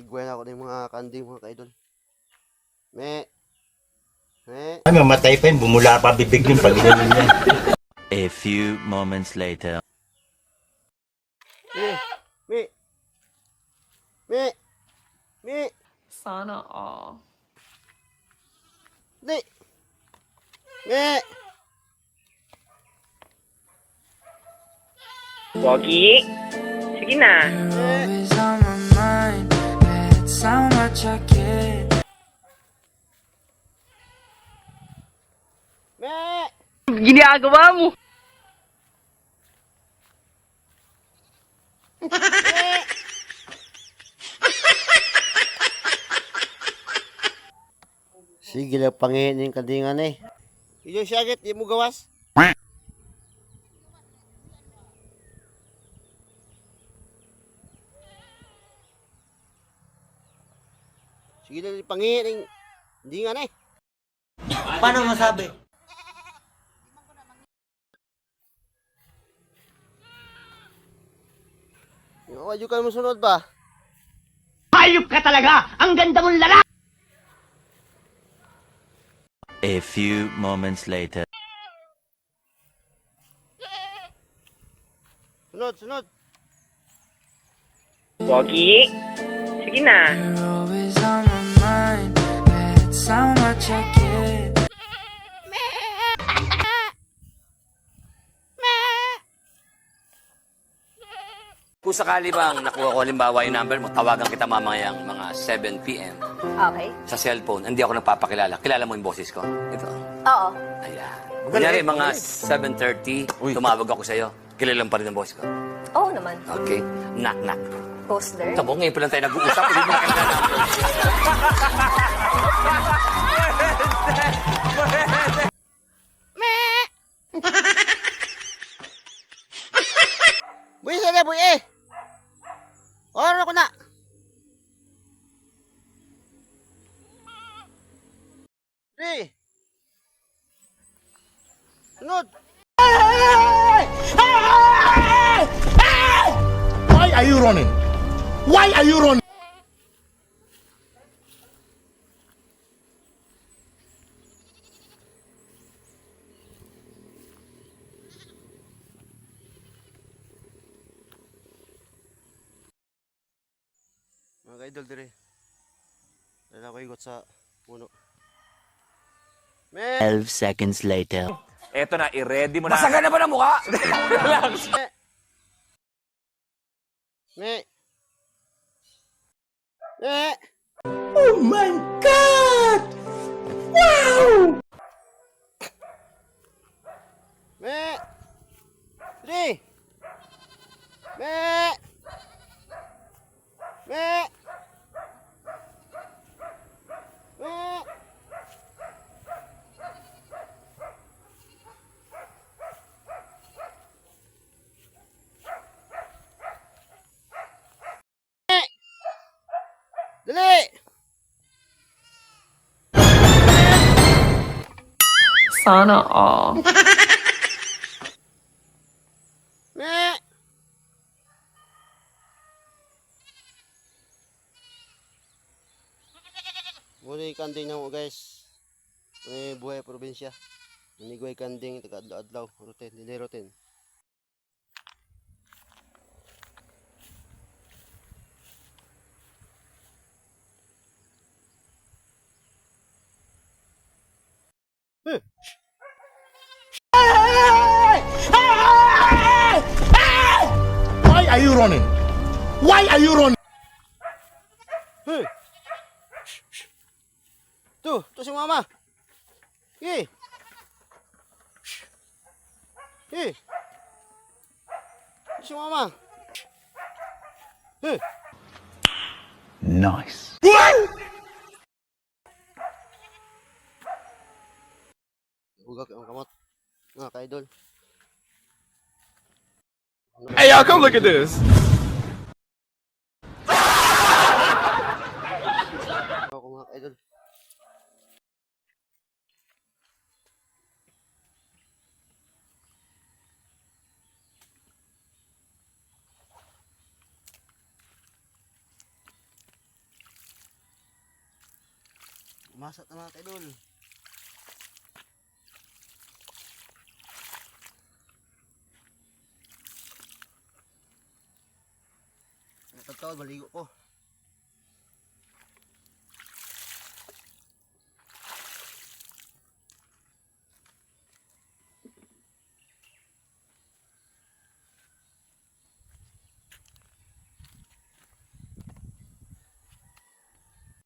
Gawin ako ng mga kanding mga kaidol. Me. Me. Ay, mamatay pa yun. Bumula pa bibig yun pag ginanin niya. A few moments later. Me. Me. Me. Me. Sana all. Di. Me. Pogi, sige na. Always on my mind. That's how much I care. Me. Ginagawa mo. Sige lang pangin yung kandingan eh. Iyo syagit, di mo gawas. Sige lang pangin yung kandingan eh. Paano masabi? Yung ka mo sunod ba? Hayop ka talaga! Ang ganda mong lalaki! A few moments later. Sunod, sunod. Pogi, sige na. You're always on my mind. That's how much I care. Kung sakali bang nakuha ko halimbawa yung number mo, tawagan kita mamayang mga 7 p.m. Okay. sa cellphone, hindi ako nagpapakilala. Kilala mo yung boses ko? Ito. Oo. Ayan. Kunyari, mga 7:30, tumawag ako sa'yo. Kilala mo pa rin ang boses ko. Oo naman. Okay. Knock, knock. Poster. Tabo, ngayon pa lang tayo nag-uusap. Hindi mo nakilala ang boses. Buy sa buy eh. Oras ko na. Di. Sunod. Why are you running? Why are you running? Mga idol dire. Dala ko igot sa puno. Me. 12 seconds later. Eto na, i-ready mo na. Masaga na ba ng mukha? Relax. Me. Me. Oh my God! Wow! Me. Di. Me. Me. Me. Dali. Sana all. Me. Muli kanding na mo guys. May buhay probinsya. Maniguay kanding taga adlaw roten dili roten. Why are you running? Why are you running? Tu si mama. Hi. Hi. Si mama. Nice. Ugak ang kamot. Mga ka-idol. Hey, y'all, come look at this. Ako mga ka-idol. Masat na mga kaidol. Pagkawad, maligo ko.